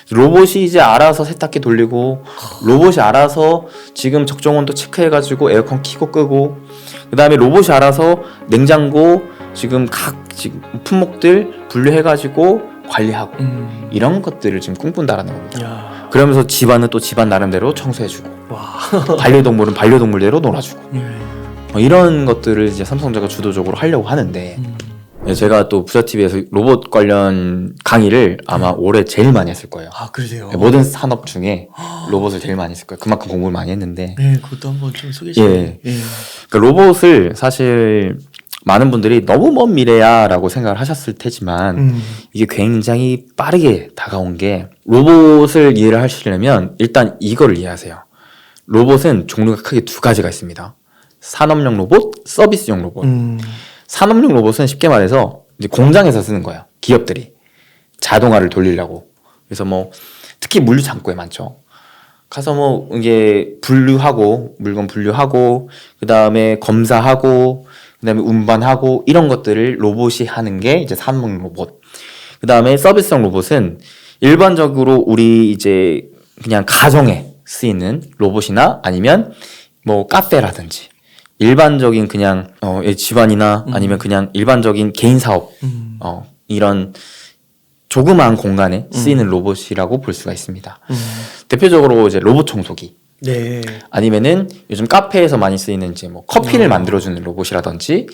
로봇이 이제 알아서 세탁기 돌리고 로봇이 알아서 지금 적정 온도 체크해가지고 에어컨 켜고 끄고 그 다음에 로봇이 알아서 냉장고 지금 지금 품목들 분류해가지고 관리하고 이런 것들을 지금 꿈꾼다라는 겁니다. 야. 그러면서 집안은 또 집안 나름대로 청소해주고 와. 반려동물은 반려동물대로 놀아주고 이런 것들을 이제 삼성전자가 주도적으로 하려고 하는데 제가 또 부자TV에서 로봇 관련 강의를 아마 올해 제일 많이 했을 거예요. 아, 그러세요? 모든 산업 중에 로봇을 제일 많이 했을 거예요. 그만큼 공부를 많이 했는데. 네, 그것도 한번 좀 소개해 주세요. 예. 그러니까 로봇을 사실 많은 분들이 너무 먼 미래야라고 생각을 하셨을 테지만 이게 굉장히 빠르게 다가온 게 로봇을 이해를 하시려면 일단 이거를 이해하세요. 로봇은 종류가 크게 두 가지가 있습니다. 산업용 로봇, 서비스용 로봇. 산업용 로봇은 쉽게 말해서 이제 공장에서 쓰는 거예요. 기업들이 자동화를 돌리려고. 그래서 뭐 특히 물류 창고에 많죠. 가서 뭐 이게 분류하고 물건 분류하고 그 다음에 검사하고 그 다음에 운반하고 이런 것들을 로봇이 하는 게 이제 산업용 로봇. 그 다음에 서비스용 로봇은 일반적으로 우리 이제 그냥 가정에 쓰이는 로봇이나 아니면 뭐 카페라든지 일반적인 그냥 집안이나 아니면 그냥 일반적인 개인 사업 이런 조그마한 공간에 쓰이는 로봇이라고 볼 수가 있습니다. 대표적으로 이제 로봇 청소기. 네. 아니면은 요즘 카페에서 많이 쓰이는 이제 뭐 커피를 만들어주는 로봇이라든지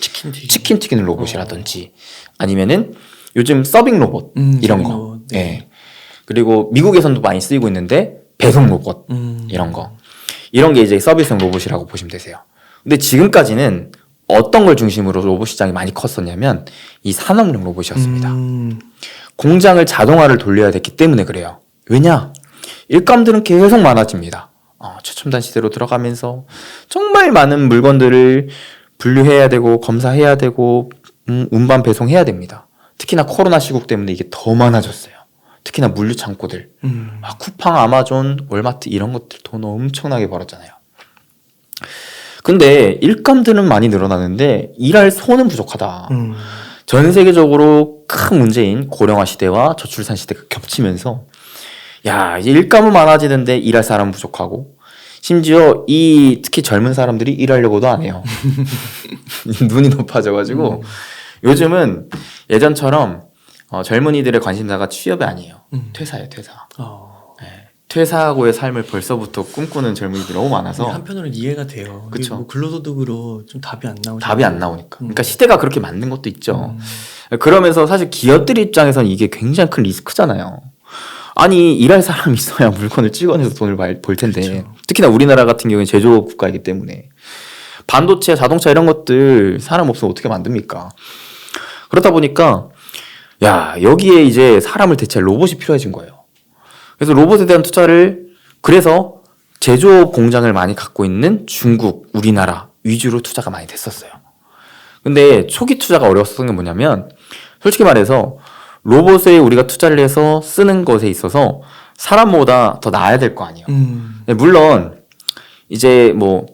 치킨 튀기는 로봇이라든지 아니면은 요즘 서빙 로봇 이런 거. 로봇, 네. 네. 그리고 미국에서도 많이 쓰이고 있는데 배송 로봇 이런 거. 이런 게 이제 서비스용 로봇이라고 보시면 되세요. 근데 지금까지는 어떤 걸 중심으로 로봇 시장이 많이 컸었냐면 이 산업용 로봇이었습니다. 공장을 자동화를 돌려야 됐기 때문에 그래요. 왜냐? 일감들은 계속 많아집니다. 최첨단 시대로 들어가면서 정말 많은 물건들을 분류해야 되고 검사해야 되고 운반 배송해야 됩니다. 특히나 코로나 시국 때문에 이게 더 많아졌어요. 특히나 물류 창고들, 쿠팡, 아마존, 월마트 이런 것들 돈 엄청나게 벌었잖아요. 근데 일감들은 많이 늘어나는데 일할 손은 부족하다. 전 세계적으로 큰 문제인 고령화 시대와 저출산 시대가 겹치면서 야, 이제 일감은 많아지는데 일할 사람은 부족하고 심지어 특히 젊은 사람들이 일하려고도 안 해요. 눈이 높아져가지고 요즘은 예전처럼 젊은이들의 관심사가 취업이 아니에요. 퇴사예요, 퇴사. 네, 퇴사하고의 삶을 벌써부터 꿈꾸는 젊은이들이 너무 많아서 한편으로는 이해가 돼요. 그쵸. 뭐 근로소득으로 좀 답이 안 나오죠. 답이 안 나오니까. 그러니까 시대가 그렇게 만든 것도 있죠. 그러면서 사실 기업들 입장에서는 이게 굉장히 큰 리스크잖아요. 아니 일할 사람이 있어야 물건을 찍어내서 돈을 벌 텐데 그쵸. 특히나 우리나라 같은 경우는 제조업 국가이기 때문에 반도체, 자동차 이런 것들 사람 없으면 어떻게 만듭니까? 그렇다 보니까 야 여기에 이제 사람을 대체할 로봇이 필요해진 거예요. 그래서 로봇에 대한 투자를 그래서 제조업 공장을 많이 갖고 있는 중국, 우리나라 위주로 투자가 많이 됐었어요. 근데 초기 투자가 어려웠던 게 뭐냐면 솔직히 말해서 로봇에 우리가 투자를 해서 쓰는 것에 있어서 사람보다 더 나아야 될 거 아니에요. 물론 이제 뭐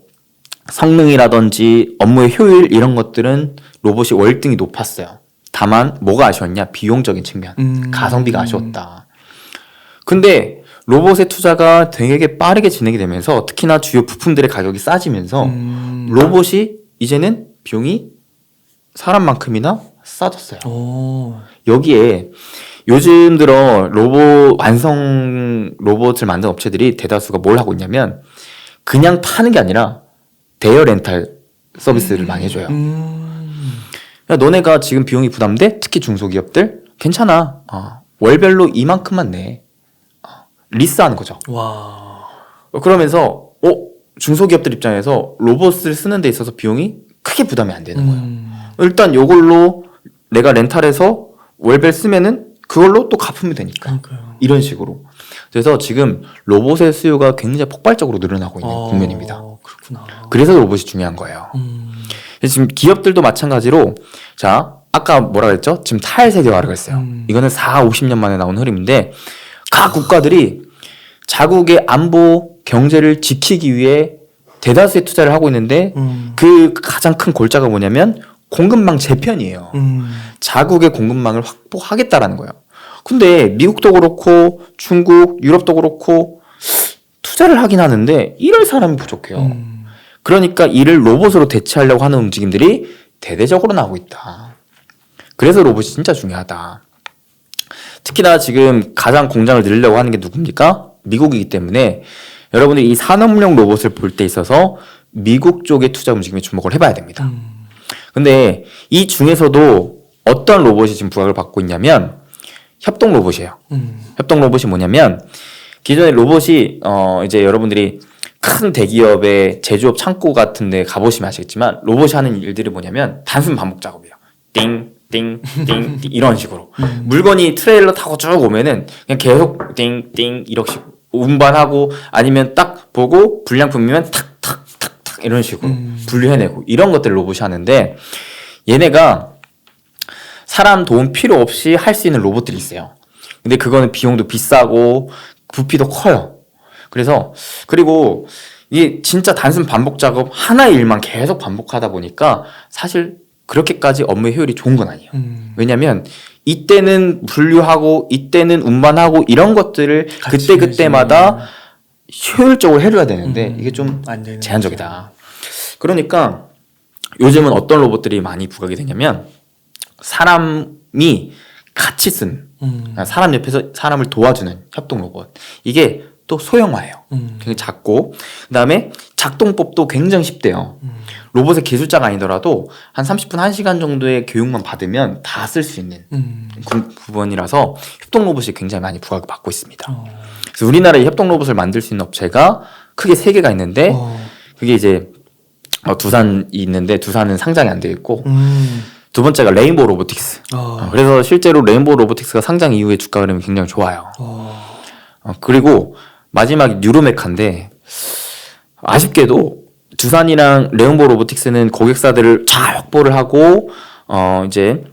성능이라든지 업무의 효율 이런 것들은 로봇이 월등히 높았어요. 다만 뭐가 아쉬웠냐? 비용적인 측면, 가성비가 아쉬웠다. 근데 로봇의 투자가 되게 빠르게 진행이 되면서 특히나 주요 부품들의 가격이 싸지면서 로봇이 이제는 비용이 사람만큼이나 싸졌어요. 여기에 요즘 들어 완성 로봇을 만든 업체들이 대다수가 뭘 하고 있냐면 그냥 파는 게 아니라 대여 렌탈 서비스를 많이 해줘요. 야, 너네가 지금 비용이 부담돼? 특히 중소기업들? 괜찮아. 월별로 이만큼만 내. 리스하는 거죠. 와. 그러면서 중소기업들 입장에서 로봇을 쓰는 데 있어서 비용이 크게 부담이 안 되는 거예요. 일단 요걸로 내가 렌탈해서 월별 쓰면은 그걸로 또 갚으면 되니까. 그러니까요. 이런 식으로. 그래서 지금 로봇의 수요가 굉장히 폭발적으로 늘어나고 있는 국면입니다. 그렇구나. 그래서 로봇이 중요한 거예요. 그래서 지금 기업들도 마찬가지로 자 아까 뭐라 그랬죠? 지금 탈세계화를 그랬어요. 이거는 50년 만에 나온 흐름인데 각 국가들이 자국의 안보 경제를 지키기 위해 대다수의 투자를 하고 있는데 그 가장 큰 골자가 뭐냐면 공급망 재편이에요. 자국의 공급망을 확보하겠다라는 거예요. 근데 미국도 그렇고 중국, 유럽도 그렇고 투자를 하긴 하는데 이럴 사람이 부족해요. 그러니까 이를 로봇으로 대체하려고 하는 움직임들이 대대적으로 나오고 있다. 그래서 로봇이 진짜 중요하다. 특히나 지금 가장 공장을 늘리려고 하는 게 누굽니까? 미국이기 때문에 여러분들이 이 산업용 로봇을 볼 때 있어서 미국 쪽의 투자 움직임에 주목을 해봐야 됩니다. 근데 이 중에서도 어떤 로봇이 지금 부각을 받고 있냐면 협동 로봇이에요. 협동 로봇이 뭐냐면 기존의 로봇이 이제 여러분들이 큰 대기업의 제조업 창고 같은 데 가보시면 아시겠지만 로봇이 하는 일들이 뭐냐면 단순 반복 작업이에요. 띵, 띵, 띵, 띵 이런 식으로 물건이 트레일러 타고 쭉 오면은 그냥 계속 띵, 띵 이렇게 운반하고 아니면 딱 보고 불량품이면 탁, 탁, 탁, 탁 이런 식으로 분류해내고 이런 것들을 로봇이 하는데 얘네가 사람 도움 필요 없이 할 수 있는 로봇들이 있어요. 근데 그거는 비용도 비싸고 부피도 커요. 그리고 이게 진짜 단순 반복 작업 하나의 일만 계속 반복하다 보니까 사실 그렇게까지 업무의 효율이 좋은 건 아니에요. 왜냐면 이때는 분류하고 이때는 운반하고 이런 것들을 그때그때마다 효율적으로 해줘야 되는데 이게 좀 제한적이다. 그러니까 요즘은 어떤 로봇들이 많이 부각이 되냐면 사람이 같이 쓴 사람 옆에서 사람을 도와주는 협동 로봇. 이게 또 소형화예요. 굉장히 작고 그다음에 작동법도 굉장히 쉽대요. 로봇의 기술자가 아니더라도 한 30분, 1시간 정도의 교육만 받으면 다 쓸 수 있는 부분이라서 협동 로봇이 굉장히 많이 부각을 받고 있습니다. 그래서 우리나라에 협동 로봇을 만들 수 있는 업체가 크게 3개가 있는데 그게 이제 두산이 있는데 두산은 상장이 안 되어 있고 두 번째가 레인보우 로보틱스. 그래서 실제로 레인보우 로보틱스가 상장 이후에 주가 흐름이 굉장히 좋아요. 그리고 마지막이 뉴로메카인데 아쉽게도 두산이랑 레인보우 로보틱스는 고객사들을 잘 확보를 하고 이제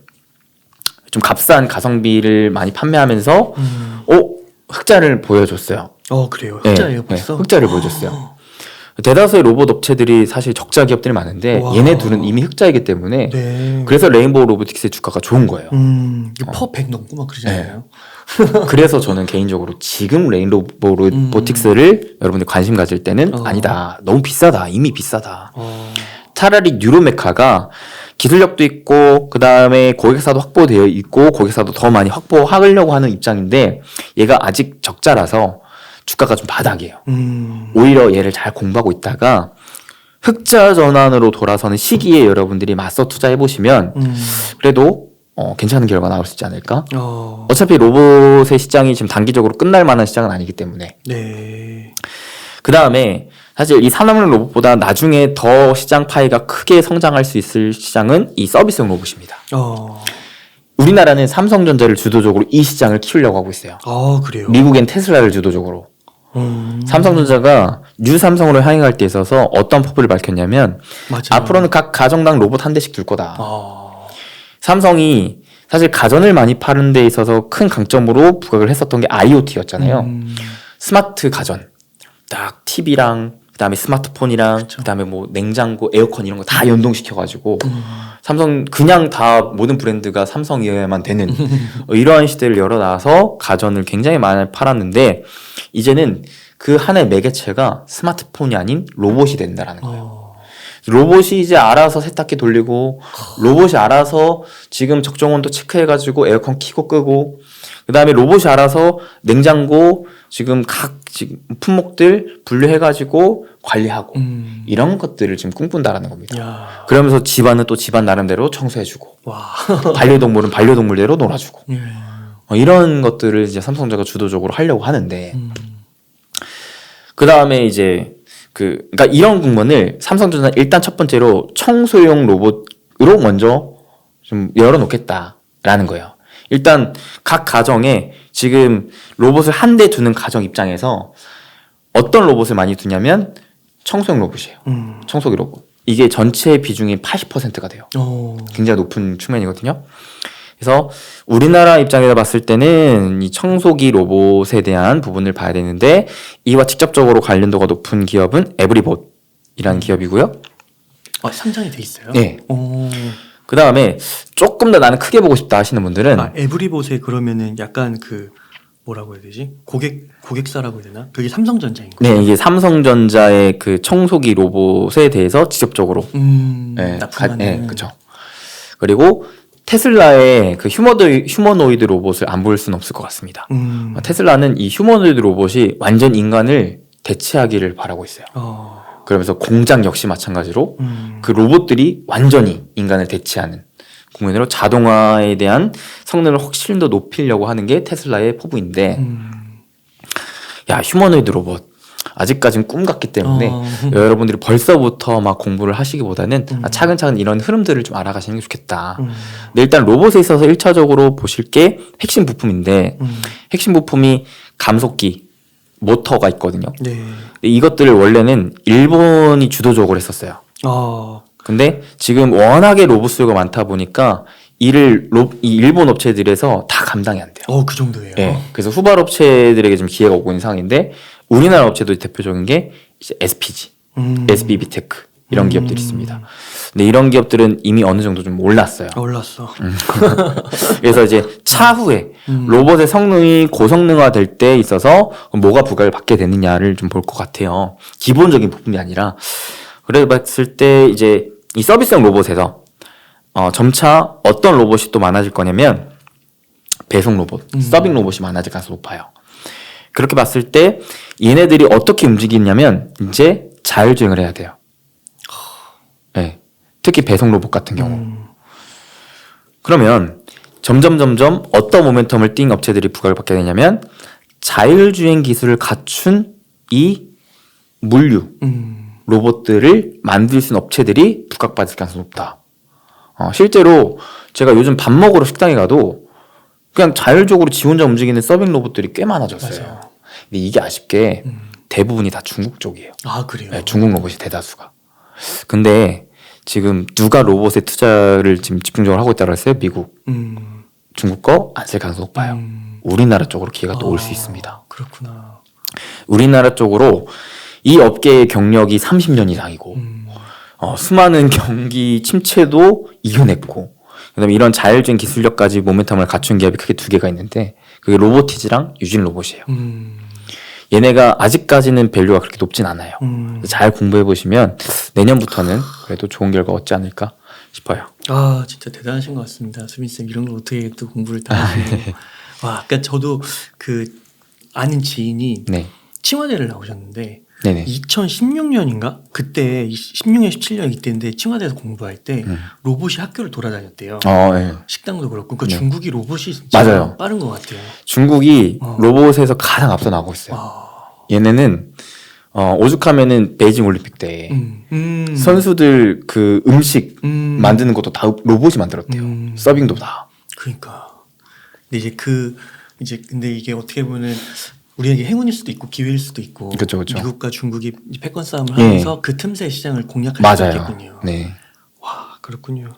좀 값싼 가성비를 많이 판매하면서 흑자를 보여줬어요. 그래요. 흑자예요, 벌써? 네, 흑자를 보여줬어요. 대다수의 로봇 업체들이 사실 적자 기업들이 많은데 얘네 둘은 이미 흑자이기 때문에 그래서 레인보우 로보틱스의 주가가 좋은 거예요. 퍼 100 넘고 막 그러잖아요. 그래서 저는 개인적으로 지금 레인보우 로보틱스를 여러분들 관심 가질 때는 아니다. 너무 비싸다. 이미 비싸다. 차라리 뉴로메카가 기술력도 있고 그 다음에 고객사도 확보되어 있고 고객사도 더 많이 확보하려고 하는 입장인데 얘가 아직 적자라서 주가가 좀 바닥이에요. 오히려 얘를 잘 공부하고 있다가 흑자 전환으로 돌아서는 시기에 여러분들이 맞서 투자해보시면 그래도 괜찮은 결과 나올 수 있지 않을까? 어차피 로봇의 시장이 지금 단기적으로 끝날 만한 시장은 아니기 때문에. 그 다음에 사실 이 산업용 로봇보다 나중에 더 시장 파이가 크게 성장할 수 있을 시장은 이 서비스용 로봇입니다. 우리나라는 삼성전자를 주도적으로 이 시장을 키우려고 하고 있어요. 그래요? 미국엔 테슬라를 주도적으로. 삼성전자가 뉴 삼성으로 향해갈 때 있어서 어떤 포부를 밝혔냐면 앞으로는 각 가정당 로봇 한 대씩 둘 거다. 삼성이 사실 가전을 많이 파는 데 있어서 큰 강점으로 부각을 했었던 게 IoT였잖아요. 스마트 가전. 딱 TV랑 그다음에 스마트폰이랑 그다음에 뭐 냉장고, 에어컨 이런 거 다 연동시켜가지고 삼성 그냥 다 모든 브랜드가 삼성이어야만 되는 이러한 시대를 열어놔서 가전을 굉장히 많이 팔았는데 이제는 그 하나의 매개체가 스마트폰이 아닌 로봇이 된다라는 거예요. 로봇이 이제 알아서 세탁기 돌리고 로봇이 알아서 지금 적정 온도 체크해가지고 에어컨 켜고 끄고 그 다음에 로봇이 알아서 냉장고 지금 각 품목들 분류해가지고 관리하고 이런 것들을 지금 꿈꾼다라는 겁니다. 그러면서 집안은 또 집안 나름대로 청소해주고 반려동물은 반려동물대로 놀아주고 이런 것들을 이제 삼성전자가 주도적으로 하려고 하는데 그 다음에 이제 그러니까 이런 국면을 삼성전자는 일단 첫 번째로 청소용 로봇으로 먼저 좀 열어놓겠다라는 거예요. 일단 각 가정에 지금 로봇을 한 대 두는 가정 입장에서 어떤 로봇을 많이 두냐면 청소용 로봇이에요. 청소기 로봇. 이게 전체 비중이 80%가 돼요. 굉장히 높은 측면이거든요. 그래서 우리나라 입장에서 봤을 때는 이 청소기 로봇에 대한 부분을 봐야 되는데 이와 직접적으로 관련도가 높은 기업은 에브리봇이라는 기업이고요. 상장이 돼 있어요? 네. 그 다음에 조금 더 나는 크게 보고 싶다 하시는 분들은 에브리봇에 그러면은 약간 그 뭐라고 해야 되지? 고객사라고 해야 되나? 그게 삼성전자인 거죠? 네, 이게 삼성전자의 그 청소기 로봇에 대해서 직접적으로 납품하는. 그렇죠. 그리고 테슬라의 그 휴머노이드 로봇을 안 볼 수는 없을 것 같습니다. 테슬라는 이 휴머노이드 로봇이 완전 인간을 대체하기를 바라고 있어요. 그러면서 공장 역시 마찬가지로 그 로봇들이 완전히 인간을 대체하는 국면으로 자동화에 대한 성능을 훨씬 더 높이려고 하는 게 테슬라의 포부인데 야, 휴머노이드 로봇 아직까지는 꿈 같기 때문에 여러분들이 벌써부터 막 공부를 하시기보다는 차근차근 이런 흐름들을 좀 알아가시는 게 좋겠다. 근데 일단 로봇에 있어서 1차적으로 보실 게 핵심 부품인데 핵심 부품이 감속기, 모터가 있거든요. 네. 이것들을 원래는 일본이 주도적으로 했었어요. 근데 지금 워낙에 로봇 수요가 많다 보니까 이 일본 업체들에서 다 감당이 안 돼요. 그 정도예요. 네. 그래서 후발 업체들에게 좀 기회가 오고 있는 상황인데 우리나라 업체도 대표적인 게 이제 SPG, SBB테크 이런 기업들이 있습니다. 근데 이런 기업들은 이미 어느 정도 좀 올랐어요. 올랐어. 그래서 이제 차후에 로봇의 성능이 고성능화 될 때 있어서 뭐가 부과를 받게 되느냐를 좀 볼 것 같아요. 기본적인 부분이 아니라. 그래 봤을 때 이제 이 서비스형 로봇에서 점차 어떤 로봇이 또 많아질 거냐면 배송 로봇, 서빙 로봇이 많아질 가능성이 높아요. 그렇게 봤을 때 얘네들이 어떻게 움직이냐면 이제 자율주행을 해야 돼요. 네. 특히 배송 로봇 같은 경우. 그러면 점점 어떤 모멘텀을 띈 업체들이 부과를 받게 되냐면 자율주행 기술을 갖춘 이 물류 로봇들을 만들 수 있는 업체들이 부각받을 가능성이 높다. 실제로 제가 요즘 밥 먹으러 식당에 가도 그냥 자율적으로 지 혼자 움직이는 서빙 로봇들이 꽤 많아졌어요. 맞아요. 근데 이게 아쉽게 대부분이 다 중국 쪽이에요. 그래요? 네, 중국 로봇이 대다수가. 근데 지금 누가 로봇에 투자를 지금 집중적으로 하고 있다고 했어요? 미국. 중국 거 안 쓸 가능성이 높아요. 우리나라 쪽으로 기회가 또 올 수 있습니다. 그렇구나. 우리나라 쪽으로 이 업계의 경력이 30년 이상이고 수많은 경기 침체도 이겨냈고 그다음에 이런 자율주행 기술력까지 모멘텀을 갖춘 기업이 크게 두 개가 있는데 그게 로보티즈랑 유진 로봇이에요. 얘네가 아직까지는 밸류가 그렇게 높진 않아요. 잘 공부해 보시면 내년부터는 그래도 좋은 결과 얻지 않을까 싶어요. 진짜 대단하신 것 같습니다. 수빈쌤 이런 걸 어떻게 또 공부를 다 하시고. 아까 저도 그 아는 지인이 네. 칭화대를 나오셨는데 네네. 2016년인가? 그때 16년, 17년 이때인데 칭화대에서 공부할 때 로봇이 학교를 돌아다녔대요. 네. 식당도 그렇고. 그러니까 네. 중국이 로봇이 진짜 맞아요. 빠른 것 같아요. 중국이 로봇에서 가장 앞서 나가고 있어요. 얘네는 오죽하면은 베이징 올림픽 때 선수들 그 음식 만드는 것도 다 로봇이 만들었대요. 서빙도 다. 그러니까. 근데 근데 이게 어떻게 보면은 우리에게 행운일 수도 있고 기회일 수도 있고. 그쵸. 미국과 중국이 패권 싸움을 하면서 그 틈새 시장을 공략할 수 있겠군요. 네. 와, 그렇군요.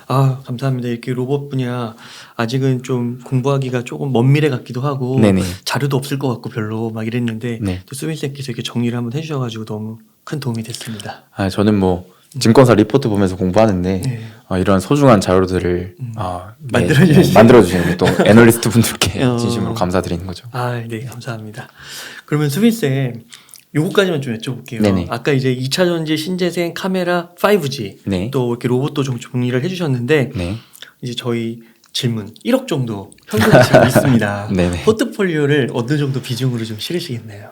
감사합니다. 이렇게 로봇 분야 아직은 좀 공부하기가 조금 먼 미래 같기도 하고 네네. 자료도 없을 것 같고 별로 막 이랬는데 네. 또 수빈 쌤께서 이렇게 정리를 한번 해주셔가지고 너무 큰 도움이 됐습니다. 저는 뭐 증권사 리포트 보면서 공부하는데 네. 이런 소중한 자료들을 만들어주시는 또 애널리스트 분들께 진심으로 감사드리는 거죠. 네, 감사합니다. 그러면 수빈 쌤 요거까지만 좀 여쭤볼게요. 네네. 아까 이제 2차 전지 신재생 카메라 5G 네. 또 이렇게 로봇도 좀 정리를 해주셨는데 네. 이제 저희 질문 1억 정도 현금이 지금 있습니다. 네네. 포트폴리오를 어느 정도 비중으로 좀 실으시겠나요?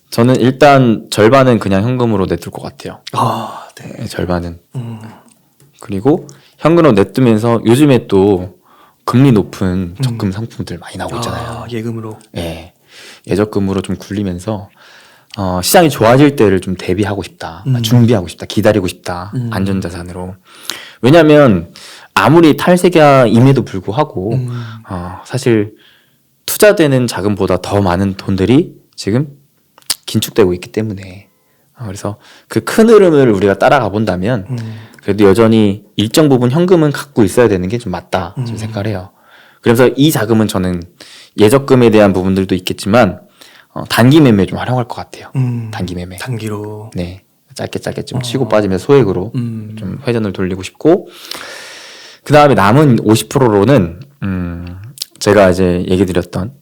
저는 일단 절반은 그냥 현금으로 내둘 것 같아요. 네. 네, 절반은. 그리고 현금으로 내두면서 요즘에 또 금리 높은 적금 상품들 많이 나오고 있잖아요. 예금으로. 네. 예적금으로 좀 굴리면서 시장이 좋아질 때를 좀 대비하고 싶다. 준비하고 싶다. 기다리고 싶다. 안전자산으로. 왜냐하면 아무리 탈세계임에도 불구하고 사실 투자되는 자금보다 더 많은 돈들이 지금 긴축되고 있기 때문에 그래서 그 큰 흐름을 우리가 따라가 본다면 그래도 여전히 일정 부분 현금은 갖고 있어야 되는 게 좀 맞다 좀 생각을 해요. 그래서 이 자금은 저는 예적금에 대한 부분들도 있겠지만 단기 매매 좀 활용할 것 같아요. 단기 매매. 단기로. 네. 짧게 좀 치고 빠지면서 소액으로 음. 좀 회전을 돌리고 싶고, 그 다음에 남은 50%로는 제가 이제 얘기 드렸던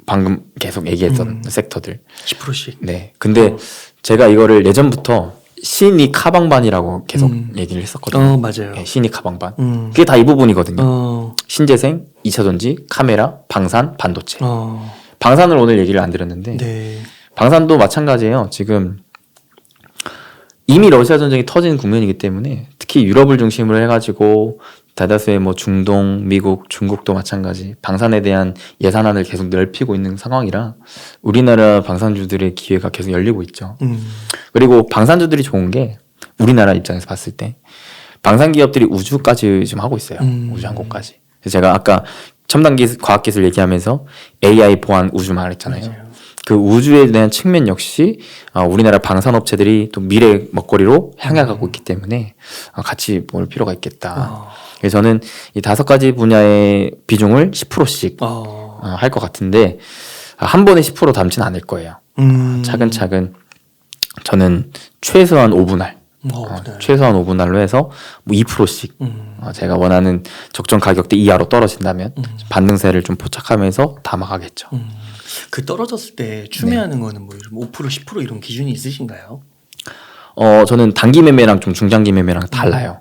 방금 계속 얘기했던 섹터들. 10%씩. 네. 근데 제가 이거를 예전부터 신이 카방반이라고 계속 얘기를 했었거든요. 맞아요. 네, 신이 카방반. 음. 그게 다 이 부분이거든요. 어. 신재생, 2차전지, 카메라, 방산, 반도체. 어. 방산을 오늘 얘기를 안 드렸는데 네. 방산도 마찬가지예요. 지금 이미 러시아 전쟁이 터진 국면이기 때문에 특히 유럽을 중심으로 해가지고 대다수의 뭐 중동, 미국, 중국도 마찬가지 방산에 대한 예산안을 계속 넓히고 있는 상황이라 우리나라 방산주들의 기회가 계속 열리고 있죠. 그리고 방산주들이 좋은 게 우리나라 입장에서 봤을 때 방산 기업들이 우주까지 지금 하고 있어요. 우주 항공까지. 그래서 제가 아까 첨단 과학기술 얘기하면서 AI 보안 우주 말했잖아요. 맞아요. 그 우주에 대한 측면 역시 우리나라 방산업체들이 또 미래 먹거리로 향해 가고 있기 때문에 같이 볼 필요가 있겠다. 그래서 저는 이 5가지 분야의 비중을 10%씩 할 것 같은데 한 번에 10% 담지는 않을 거예요. 차근차근 저는 최소한 5분할, 네. 최소한 5분할로 해서 뭐 2%씩 제가 원하는 적정 가격대 이하로 떨어진다면 반등세를 좀 포착하면서 담아가겠죠. 그 떨어졌을 때 추매하는 거는 뭐 5% 10% 이런 기준이 있으신가요? 저는 단기 매매랑 좀 중장기 매매랑 달라요.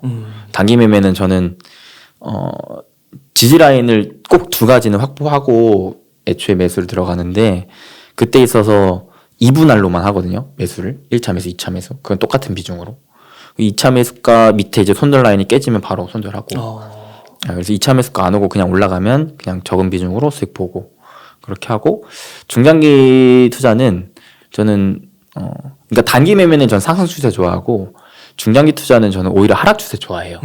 단기 매매는 저는 지지 라인을 꼭 2가지는 확보하고 애초에 매수를 들어가는데 그때 있어서 2분할로만 하거든요. 매수를 1차 매수, 2차 매수. 그건 똑같은 비중으로. 2차 매수가 밑에 이제 손절 라인이 깨지면 바로 손절하고. 그래서 2차 매수가 안 오고 그냥 올라가면 그냥 적은 비중으로 수익 보고 그렇게 하고 중장기 투자는 저는 그러니까 단기 매매는 전 상승 추세 좋아하고 중장기 투자는 저는 오히려 하락 추세 좋아해요.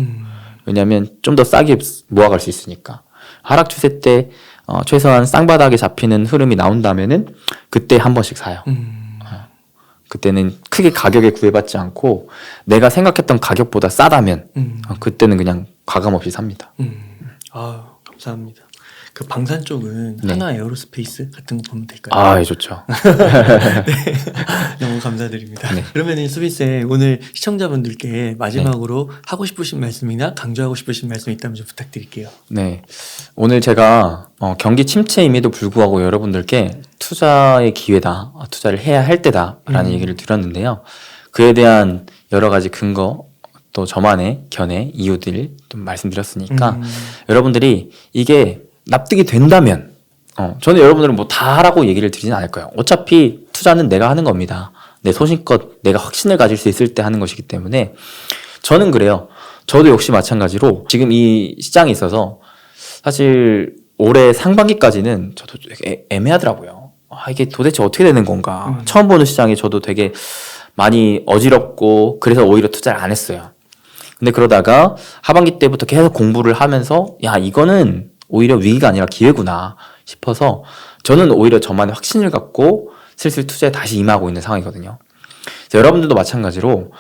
왜냐하면 좀 더 싸게 모아갈 수 있으니까. 하락 추세 때 최소한 쌍바닥에 잡히는 흐름이 나온다면은 그때 한 번씩 사요. 그때는 크게 가격에 구애받지 않고 내가 생각했던 가격보다 싸다면 그때는 그냥 과감 없이 삽니다. 감사합니다. 그 방산 쪽은 네. 하나 에어로스페이스 같은 거 보면 될까요? 예, 좋죠. 네. 너무 감사드립니다. 네. 그러면은 수빈쌤 오늘 시청자분들께 마지막으로 하고 싶으신 말씀이나 강조하고 싶으신 말씀 있다면 좀 부탁드릴게요. 네. 오늘 제가 경기 침체임에도 불구하고 여러분들께 투자의 기회다, 투자를 해야 할 때다라는 얘기를 드렸는데요. 그에 대한 여러 가지 근거, 또 저만의 견해, 이유들 좀 말씀드렸으니까 여러분들이 이게 납득이 된다면 저는 여러분들은 뭐 다 하라고 얘기를 드리진 않을 거예요. 어차피 투자는 내가 하는 겁니다. 내 소신껏 내가 확신을 가질 수 있을 때 하는 것이기 때문에 저는 그래요. 저도 역시 마찬가지로 지금 이 시장에 있어서 사실 올해 상반기까지는 저도 되게 애매하더라고요. 이게 도대체 어떻게 되는 건가. 처음 보는 시장에 저도 되게 많이 어지럽고 그래서 오히려 투자를 안 했어요. 근데 그러다가 하반기 때부터 계속 공부를 하면서 야 이거는 오히려 위기가 아니라 기회구나 싶어서 저는 오히려 저만의 확신을 갖고 슬슬 투자에 다시 임하고 있는 상황이거든요. 그래서 여러분들도 마찬가지로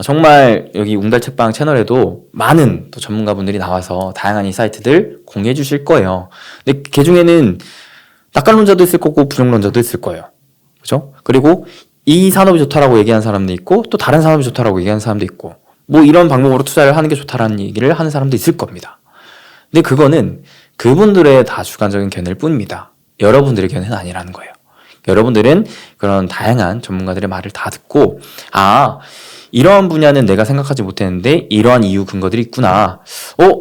정말 여기 웅달책방 채널에도 많은 또 전문가분들이 나와서 다양한 인사이트들 공유해 주실 거예요. 근데 그 중에는 낙관론자도 있을 거고 부정론자도 있을 거예요. 그죠? 그리고 이 산업이 좋다라고 얘기하는 사람도 있고 또 다른 산업이 좋다라고 얘기하는 사람도 있고 뭐 이런 방법으로 투자를 하는 게 좋다라는 얘기를 하는 사람도 있을 겁니다. 근데 그거는 그분들의 다 주관적인 견해일 뿐입니다. 여러분들의 견해는 아니라는 거예요. 여러분들은 그런 다양한 전문가들의 말을 다 듣고 이러한 분야는 내가 생각하지 못했는데 이러한 이유 근거들이 있구나.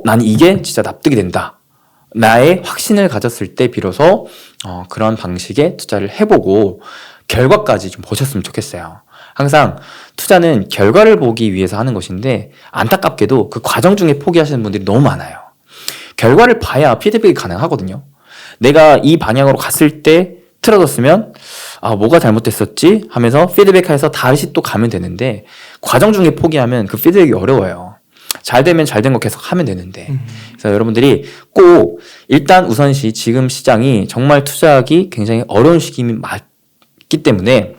난 이게 진짜 납득이 된다. 나의 확신을 가졌을 때 비로소 그런 방식의 투자를 해보고 결과까지 좀 보셨으면 좋겠어요. 항상 투자는 결과를 보기 위해서 하는 것인데 안타깝게도 그 과정 중에 포기하시는 분들이 너무 많아요. 결과를 봐야 피드백이 가능하거든요. 내가 이 방향으로 갔을 때 틀어졌으면 뭐가 잘못됐었지 하면서 피드백해서 다시 또 가면 되는데 과정 중에 포기하면 그 피드백이 어려워요. 잘 되면 잘 된 거 계속 하면 되는데 그래서 여러분들이 꼭 일단 우선시 지금 시장이 정말 투자하기 굉장히 어려운 시기이 맞기 때문에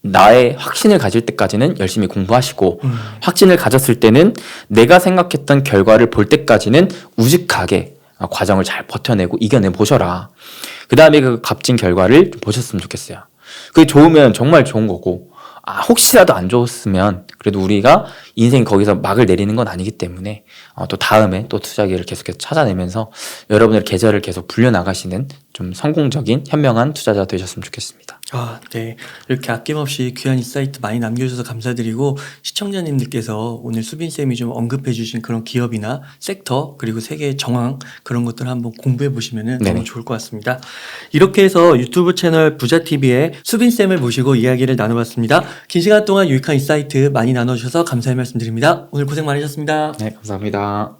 나의 확신을 가질 때까지는 열심히 공부하시고 확신을 가졌을 때는 내가 생각했던 결과를 볼 때까지는 우직하게 과정을 잘 버텨내고 이겨내 보셔라. 그 다음에 그 값진 결과를 좀 보셨으면 좋겠어요. 그게 좋으면 정말 좋은 거고 혹시라도 안 좋았으면 그래도 우리가 인생 거기서 막을 내리는 건 아니기 때문에 또 다음에 또 투자 기회를 계속해서 찾아내면서 여러분의 계좌를 계속 불려나가시는 좀 성공적인 현명한 투자자 되셨으면 좋겠습니다. 아, 네. 이렇게 아낌없이 귀한 인사이트 많이 남겨주셔서 감사드리고 시청자님들께서 오늘 수빈쌤이 좀 언급해주신 그런 기업이나 섹터 그리고 세계의 정황 그런 것들을 한번 공부해 보시면 네네. 너무 좋을 것 같습니다. 이렇게 해서 유튜브 채널 부자TV의 수빈쌤을 모시고 이야기를 나눠봤습니다. 긴 시간 동안 유익한 인사이트 많이 나눠주셔서 감사의 말씀드립니다. 오늘 고생 많으셨습니다. 네, 감사합니다.